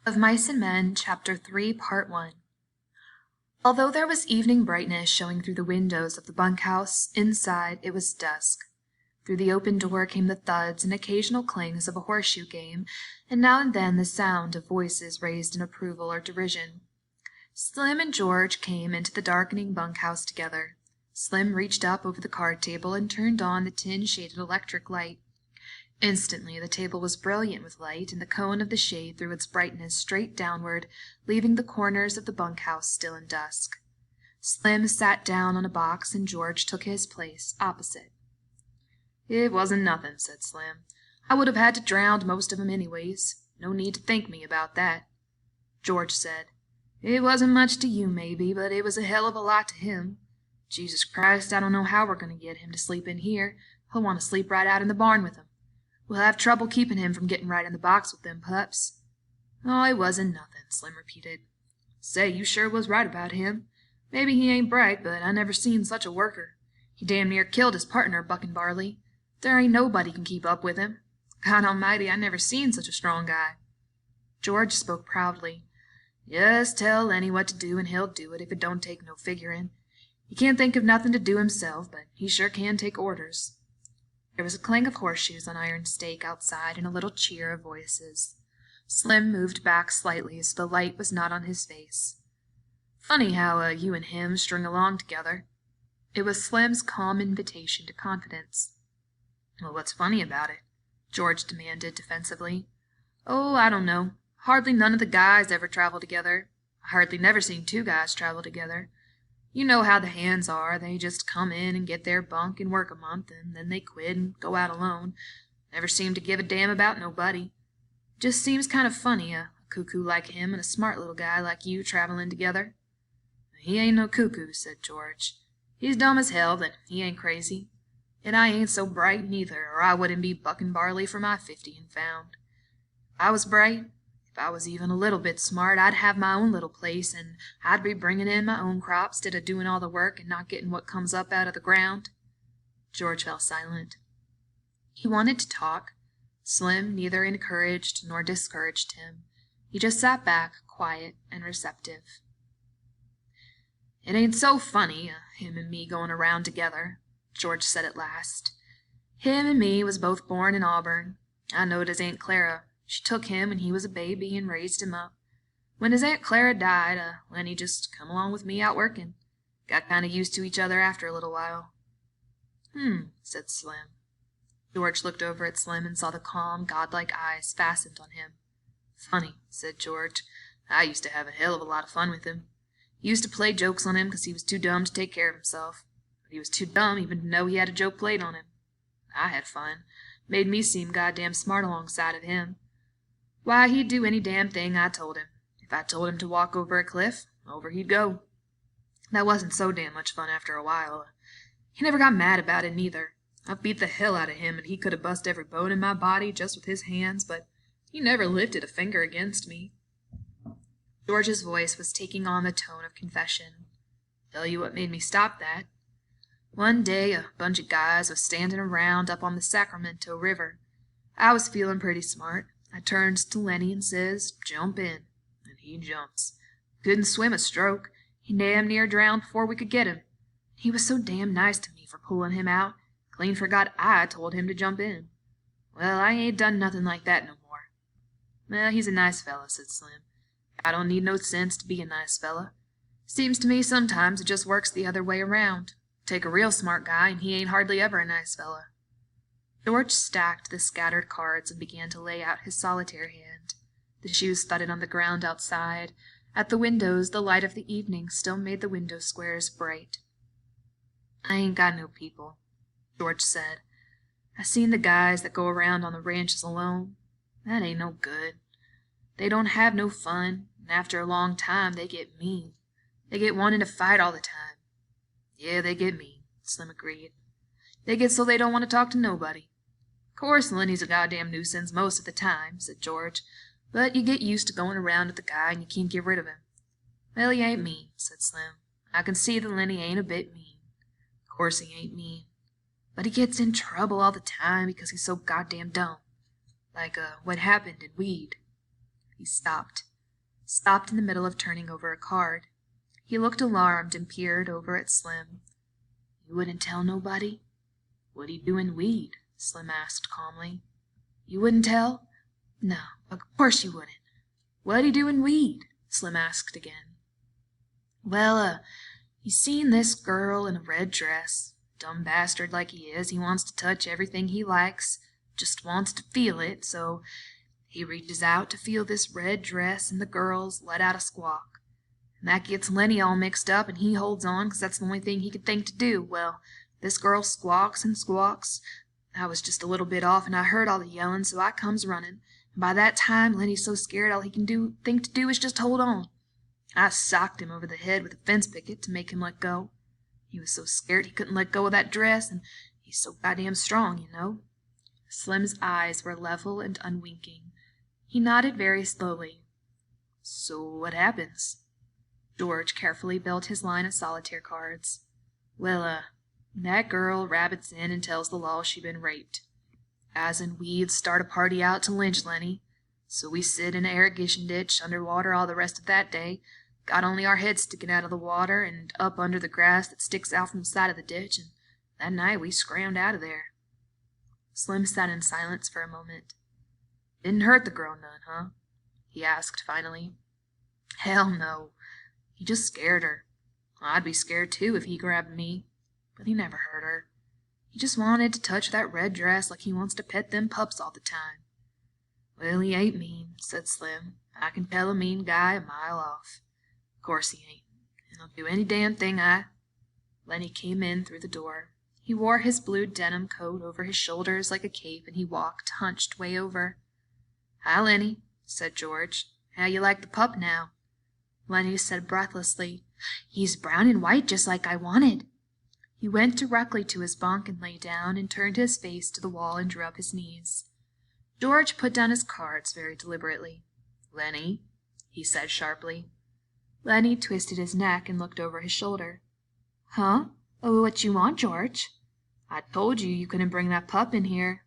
Of Mice and Men, Chapter 3, Part 1. Although there was evening brightness showing through the windows of the bunkhouse, inside it was dusk. Through the open door came the thuds and occasional clangs of a horseshoe game, and now and then the sound of voices raised in approval or derision. Slim and George came into the darkening bunkhouse together. Slim reached up over the card table and turned on the tin-shaded electric light. Instantly the table was brilliant with light, and the cone of the shade threw its brightness straight downward, leaving the corners of the bunkhouse still in dusk. Slim sat down on a box, and George took his place opposite. "It wasn't nothing," said Slim. "I would have had to drown most of 'em anyways. No need to thank me about that." George said, "It wasn't much to you, maybe, but it was a hell of a lot to him. Jesus Christ, I don't know how we're going to get him to sleep in here. He'll want to sleep right out in the barn with 'em. We'll have trouble keeping him from getting right in the box with them pups." "Oh, it wasn't nothing," Slim repeated. "Say, you sure was right about him. Maybe he ain't bright, but I never seen such a worker. He damn near killed his partner, Bucking Barley. There ain't nobody can keep up with him. God Almighty, I never seen such a strong guy." George spoke proudly. "Just tell Lenny what to do, and he'll do it if it don't take no figuring. He can't think of nothing to do himself, but he sure can take orders." There was a clang of horseshoes on iron stake outside and a little cheer of voices. Slim moved back slightly so the light was not on his face. "Funny how you and him string along together." It was Slim's calm invitation to confidence. "Well, what's funny about it?" George demanded defensively. "Oh, I don't know. Hardly none of the guys ever travel together. I hardly never seen two guys travel together. You know how the hands are. They just come in and get their bunk and work a month, and then they quit and go out alone. Never seem to give a damn about nobody. Just seems kind of funny, a cuckoo like him and a smart little guy like you traveling together." "He ain't no cuckoo," said George. "He's dumb as hell, but he ain't crazy. And I ain't so bright neither, or I wouldn't be bucking barley for my 50 and found. If I was bright, if I was even a little bit smart, I'd have my own little place, and I'd be bringing in my own crops 'stead of doing all the work and not getting what comes up out of the ground." George fell silent. He wanted to talk. Slim neither encouraged nor discouraged him. He just sat back, quiet and receptive. "It ain't so funny, him and me going around together," George said at last. "Him and me was both born in Auburn. I knowed his Aunt Clara. She took him when he was a baby and raised him up. When his Aunt Clara died, Lenny just come along with me out working. Got kind of used to each other after a little while." Said Slim. George looked over at Slim and saw the calm, godlike eyes fastened on him. "Funny," said George. "I used to have a hell of a lot of fun with him. Used to play jokes on him 'cause he was too dumb to take care of himself. But he was too dumb even to know he had a joke played on him. I had fun. Made me seem goddamn smart alongside of him. Why, he'd do any damn thing I told him. If I told him to walk over a cliff, over he'd go. That wasn't so damn much fun after a while. He never got mad about it neither. I've beat the hell out of him, and he could have bust every bone in my body just with his hands, but he never lifted a finger against me." George's voice was taking on the tone of confession. "Tell you what made me stop that. One day a bunch of guys was standing around up on the Sacramento River. I was feeling pretty smart. I turns to Lenny and says, 'Jump in,' and he jumps. Couldn't swim a stroke. He damn near drowned before we could get him. He was so damn nice to me for pulling him out. Clean forgot I told him to jump in. Well, I ain't done nothing like that no more." "Well, he's a nice fella," said Slim. "I don't need no sense to be a nice fella. Seems to me sometimes it just works the other way around. Take a real smart guy, and he ain't hardly ever a nice fella." George stacked the scattered cards and began to lay out his solitaire hand. The shoes thudded on the ground outside. At the windows, the light of the evening still made the window squares bright. "I ain't got no people," George said. "I seen the guys that go around on the ranches alone. That ain't no good. They don't have no fun, and after a long time they get mean. They get wanting to fight all the time." "Yeah, they get mean," Slim agreed. "They get so they don't want to talk to nobody." "Course Lenny's a goddamn nuisance most of the time," said George, "but you get used to going around with the guy and you can't get rid of him." "Well, he ain't mean," said Slim. "I can see that Lenny ain't a bit mean. Course he ain't mean. But he gets in trouble all the time because he's so goddamn dumb. Like what happened in Weed." He stopped. stopped in the middle of turning over a card. He looked alarmed and peered over at Slim. "You wouldn't tell nobody?" "What'd he do in weed?" Slim asked calmly. "You wouldn't tell?" "No, of course you wouldn't." "What'd he do in weed?" Slim asked again. "Well, he seen this girl in a red dress. Dumb bastard like he is, he wants to touch everything he likes, just wants to feel it, so he reaches out to feel this red dress, and the girl's let out a squawk. And that gets Lenny all mixed up, and he holds on, 'cause that's the only thing he could think to do. Well, this girl squawks and squawks. I was just a little bit off, and I heard all the yelling, so I comes running. And by that time, Lenny's so scared all he can think to do is just hold on. I socked him over the head with a fence picket to make him let go. He was so scared he couldn't let go of that dress, and he's so goddamn strong, you know." Slim's eyes were level and unwinking. He nodded very slowly. "So what happens?" George carefully built his line of solitaire cards. "Well, that girl rabbits in and tells the law she'd been raped. As in we'd start a party out to lynch Lenny. So we sit in an irrigation ditch underwater all the rest of that day, got only our heads sticking out of the water and up under the grass that sticks out from the side of the ditch, and that night we scrammed out of there." Slim sat in silence for a moment. "Didn't hurt the girl none, huh?" he asked finally. "Hell no. He just scared her. I'd be scared too if he grabbed me. But he never hurt her. He just wanted to touch that red dress like he wants to pet them pups all the time." "Well, he ain't mean," said Slim. "I can tell a mean guy a mile off. Of course he ain't. And he'll do any damn thing Lenny came in through the door. He wore his blue denim coat over his shoulders like a cape, and he walked hunched way over. "Hi, Lenny," said George. "How you like the pup now?" Lenny said breathlessly, "He's brown and white just like I wanted." He went directly to his bunk and lay down and turned his face to the wall and drew up his knees. George put down his cards very deliberately. "Lenny," he said sharply. Lenny twisted his neck and looked over his shoulder. "Huh? Oh, what you want, George?" "I told you you couldn't bring that pup in here."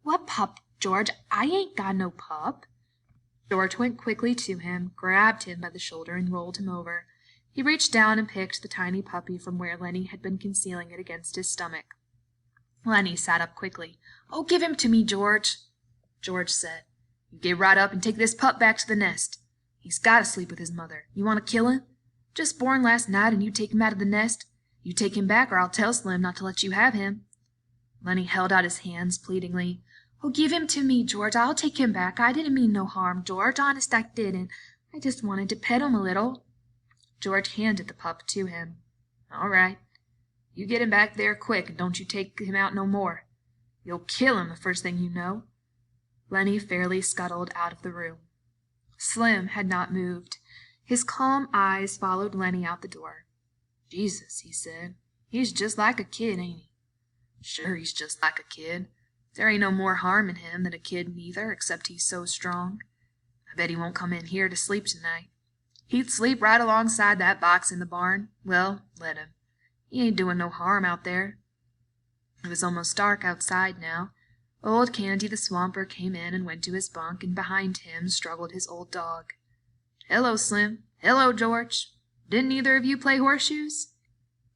"What pup, George? I ain't got no pup." George went quickly to him, grabbed him by the shoulder, and rolled him over. He reached down and picked the tiny puppy from where Lenny had been concealing it against his stomach. Lenny sat up quickly. "Oh, give him to me, George." George said, "You get right up and take this pup back to the nest. He's got to sleep with his mother. You want to kill him? Just born last night and you take him out of the nest. You take him back or I'll tell Slim not to let you have him." Lenny held out his hands pleadingly. "Oh, give him to me, George. I'll take him back. I didn't mean no harm, George. Honest, I didn't. I just wanted to pet him a little." George handed the pup to him. "All right. You get him back there quick and don't you take him out no more. You'll kill him the first thing you know." Lenny fairly scuttled out of the room. Slim had not moved. His calm eyes followed Lenny out the door. "Jesus," he said, "he's just like a kid, ain't he?" "Sure, he's just like a kid. There ain't no more harm in him than a kid neither, except he's so strong. I bet he won't come in here to sleep tonight. He'd sleep right alongside that box in the barn. Well, let him. He ain't doing no harm out there." It was almost dark outside now. Old Candy the Swamper came in and went to his bunk, and behind him struggled his old dog. "Hello, Slim. Hello, George. Didn't either of you play horseshoes?"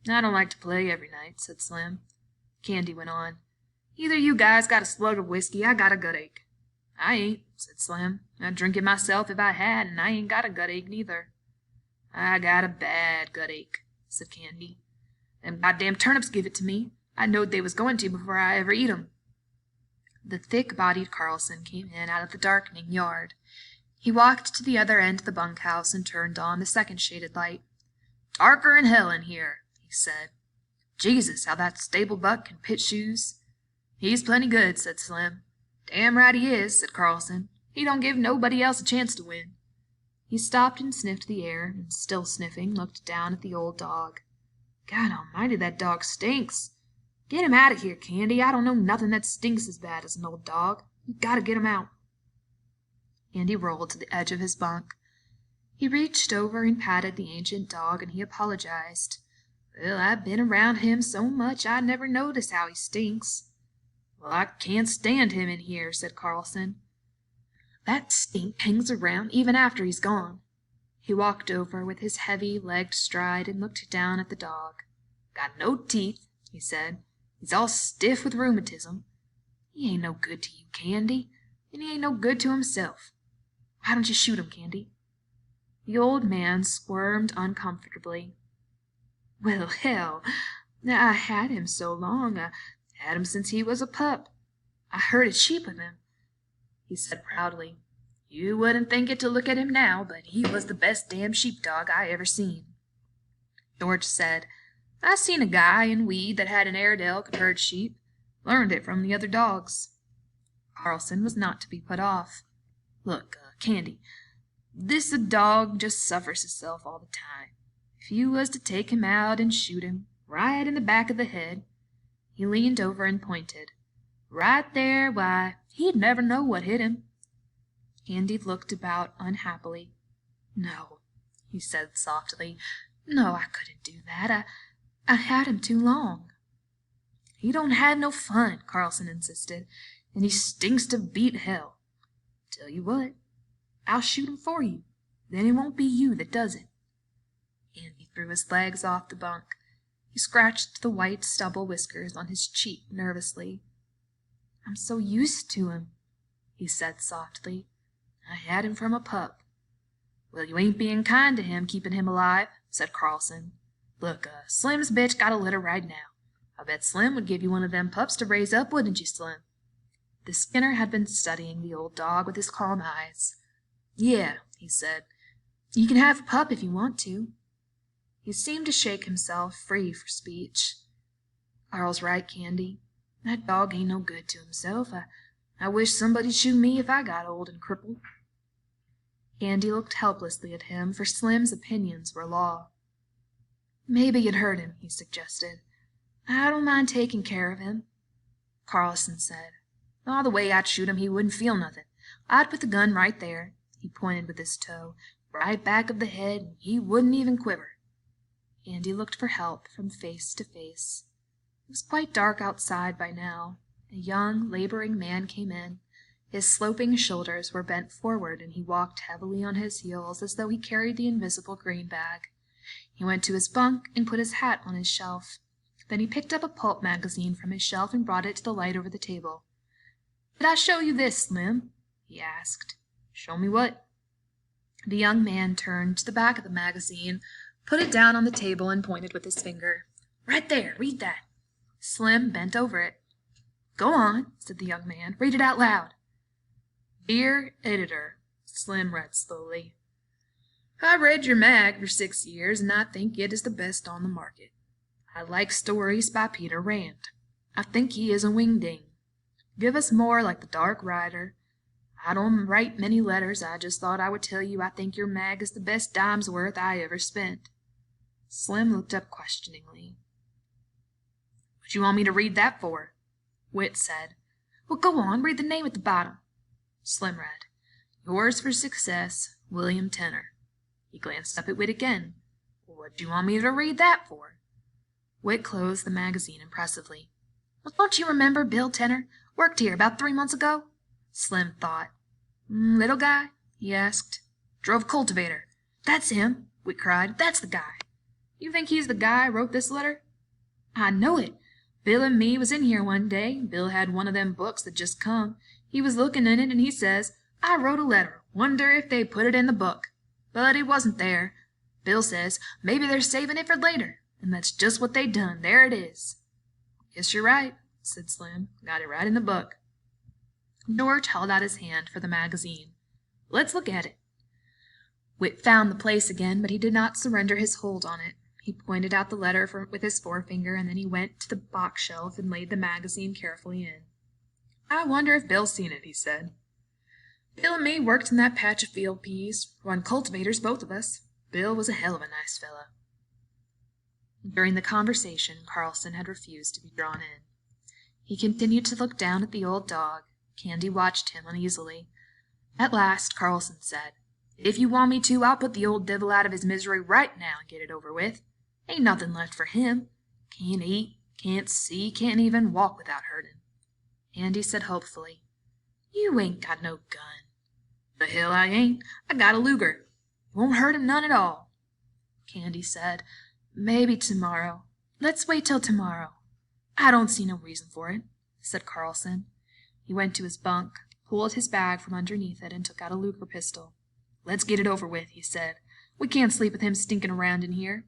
"I don't like to play every night," said Slim. Candy went on. "Either you guys got a slug of whiskey, I got a gut ache." "I ain't," said Slim. "I'd drink it myself if I had, and I ain't got a gut ache neither." "I got a bad gut ache," said Candy. "Them goddamn turnips give it to me. I knowed they was going to before I ever eat 'em." The thick-bodied Carlson came in out of the darkening yard. He walked to the other end of the bunkhouse and turned on the second shaded light. "Darker'n hell in here," he said. "Jesus, how that stable buck can pitch shoes." "He's plenty good," said Slim. "Damn right he is," said Carlson. "He don't give nobody else a chance to win." He stopped and sniffed the air, and still sniffing, looked down at the old dog. "God almighty, that dog stinks. Get him out of here, Candy. I don't know nothing that stinks as bad as an old dog. You gotta get him out." Candy rolled to the edge of his bunk. He reached over and patted the ancient dog, and he apologized. "Well, I've been around him so much I never noticed how he stinks." "Well, I can't stand him in here," said Carlson. That stink hangs around even after he's gone." He walked over with his heavy-legged stride and looked down at the dog. "Got no teeth," he said. "He's all stiff with rheumatism. He ain't no good to you, Candy, and he ain't no good to himself. Why don't you shoot him, Candy?" The old man squirmed uncomfortably. "Well, hell, I had him so long. I had him since he was a pup. I herded sheep with him," he said proudly. "You wouldn't think it to look at him now, but he was the best damn sheepdog I ever seen." George said, "I seen a guy in Weed that had an Airedale could herd sheep. Learned it from the other dogs." Carlson was not to be put off. "Look, Candy, this dog just suffers himself all the time. If you was to take him out and shoot him, right in the back of the head," he leaned over and pointed, "right there, why, he'd never know what hit him." Candy looked about unhappily. "No," he said softly. "No, I couldn't do that. I had him too long." "He don't have no fun," Carlson insisted, "and he stinks to beat hell. Tell you what, I'll shoot him for you. Then it won't be you that does it." Andy threw his legs off the bunk. He scratched the white stubble whiskers on his cheek nervously. "I'm so used to him," he said softly. "I had him from a pup." "Well, you ain't being kind to him, keeping him alive," said Carlson. "Look, Slim's bitch got a litter right now. I bet Slim would give you one of them pups to raise up, wouldn't you, Slim?" The Skinner had been studying the old dog with his calm eyes. "Yeah," he said. "You can have a pup if you want to." He seemed to shake himself free for speech. "Carl's right, Candy. That dog ain't no good to himself. I wish somebody'd shoot me if I got old and crippled." Candy looked helplessly at him, for Slim's opinions were law. "Maybe you'd hurt him," he suggested. "I don't mind taking care of him." Carlson said, "The way I'd shoot him, he wouldn't feel nothing. I'd put the gun right there," he pointed with his toe, "right back of the head, and he wouldn't even quiver." Andy looked for help from face to face. It was quite dark outside by now. A young, laboring man came in. His sloping shoulders were bent forward, and he walked heavily on his heels as though he carried the invisible grain bag. He went to his bunk and put his hat on his shelf. Then he picked up a pulp magazine from his shelf and brought it to the light over the table. "Did I show you this, Slim?" he asked. "Show me what?" The young man turned to the back of the magazine, put it down on the table, and pointed with his finger. "Right there, read that." Slim bent over it. "Go on," said the young man. "Read it out loud." "Dear Editor," Slim read slowly. "I read your mag for 6 years, and I think it is the best on the market. I like stories by Peter Rand. I think he is a wingding. Give us more like The Dark Rider. I don't write many letters. I just thought I would tell you I think your mag is the best dime's worth I ever spent." Slim looked up questioningly. "What you want me to read that for?" Whit said. "Well, go on, read the name at the bottom." Slim read, "Yours for Success, William Tenner." He glanced up at Whit again. "What do you want me to read that for?" Whit closed the magazine impressively. "Well, don't you remember Bill Tenner? Worked here about 3 months ago?" Slim thought. "Little guy?" he asked. "Drove cultivator." "That's him," Whit cried. "That's the guy." "You think he's the guy wrote this letter?" "I know it. Bill and me was in here one day. Bill had one of them books that just come. He was looking in it, and he says, 'I wrote a letter. Wonder if they put it in the book.' But it wasn't there. Bill says, 'Maybe they're saving it for later.' And that's just what they done. There it is." "Guess you're right," said Slim. "Got it right in the book." George held out his hand for the magazine. "Let's look at it." Whit found the place again, but he did not surrender his hold on it. He pointed out the letter with his forefinger, and then he went to the box shelf and laid the magazine carefully in. "I wonder if Bill's seen it," he said. "Bill and me worked in that patch of field peas. Run cultivators, both of us. Bill was a hell of a nice fellow." During the conversation, Carlson had refused to be drawn in. He continued to look down at the old dog. Candy watched him uneasily. At last, Carlson said, "If you want me to, I'll put the old devil out of his misery right now and get it over with. Ain't nothing left for him. Can't eat, can't see, can't even walk without hurting." Andy said hopefully, "You ain't got no gun." "The hell I ain't. I got a Luger. It won't hurt him none at all." Candy said, "Maybe tomorrow. Let's wait till tomorrow." "I don't see no reason for it," said Carlson. He went to his bunk, pulled his bag from underneath it, and took out a Luger pistol. "Let's get it over with," he said. "We can't sleep with him stinking around in here."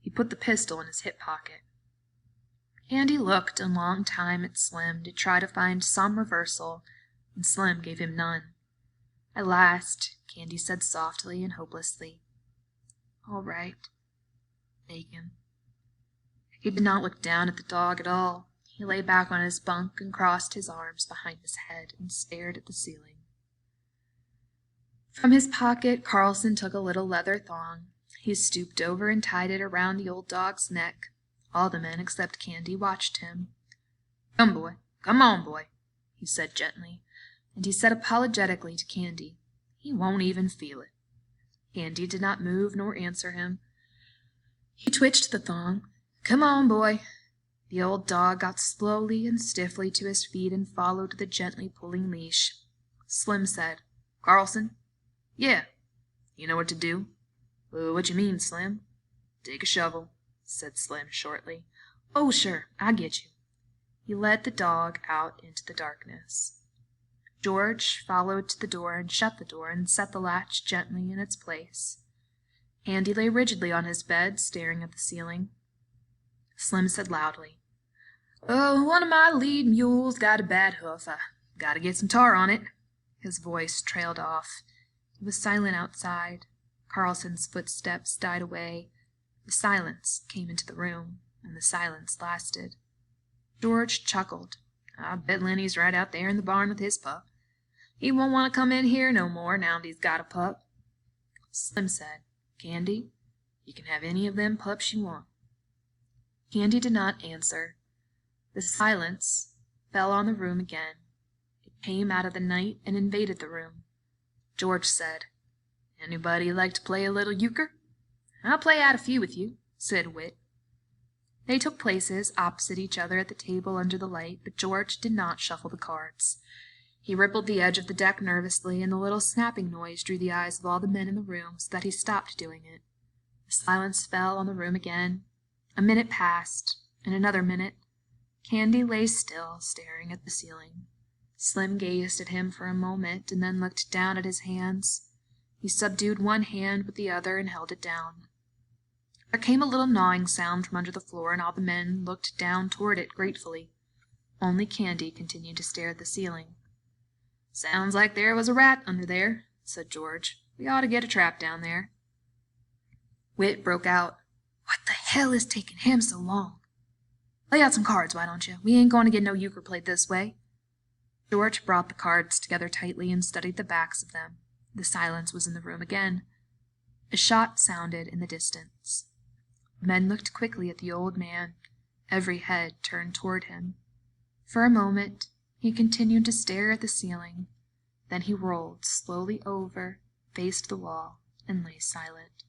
He put the pistol in his hip pocket. Candy looked a long time at Slim to try to find some reversal, and Slim gave him none. At last, Candy said softly and hopelessly, "All right, Bacon." He did not look down at the dog at all. He lay back on his bunk and crossed his arms behind his head and stared at the ceiling. From his pocket, Carlson took a little leather thong. He stooped over and tied it around the old dog's neck. All the men except Candy watched him. "Come, boy. Come on, boy," he said gently, and he said apologetically to Candy, "He won't even feel it." Candy did not move nor answer him. He twitched the thong. "Come on, boy." The old dog got slowly and stiffly to his feet and followed the gently pulling leash. Slim said, "Carlson?" "Yeah." "You know what to do?" "What you mean, Slim?" "Take a shovel," said Slim shortly. "Oh, sure, I get you." He led the dog out into the darkness. George followed to the door and shut the door and set the latch gently in its place. Candy lay rigidly on his bed, staring at the ceiling. Slim said loudly, "Oh, one of my lead mules got a bad hoof. I gotta get some tar on it." His voice trailed off. It was silent outside. Carlson's footsteps died away. The silence came into the room, and the silence lasted. George chuckled. "I bet Lenny's right out there in the barn with his pup. He won't want to come in here no more now that he's got a pup." Slim said, "Candy, you can have any of them pups you want." Candy did not answer. The silence fell on the room again. It came out of the night and invaded the room. George said, "Anybody like to play a little euchre?" "I'll play out a few with you," said Whit. They took places opposite each other at the table under the light, but George did not shuffle the cards. He rippled the edge of the deck nervously, and the little snapping noise drew the eyes of all the men in the room so that he stopped doing it. The silence fell on the room again. A minute passed, and another minute. Candy lay still, staring at the ceiling. Slim gazed at him for a moment and then looked down at his hands. He subdued one hand with the other and held it down. There came a little gnawing sound from under the floor, and all the men looked down toward it gratefully. Only Candy continued to stare at the ceiling. "Sounds like there was a rat under there," said George. "We ought to get a trap down there." Whit broke out, "What the hell is taking him so long? Lay out some cards, why don't you? We ain't going to get no euchre played this way." George brought the cards together tightly and studied the backs of them. The silence was in the room again. A shot sounded in the distance. The men looked quickly at the old man, every head turned toward him. For a moment he continued to stare at the ceiling. Then he rolled slowly over, faced the wall, and lay silent.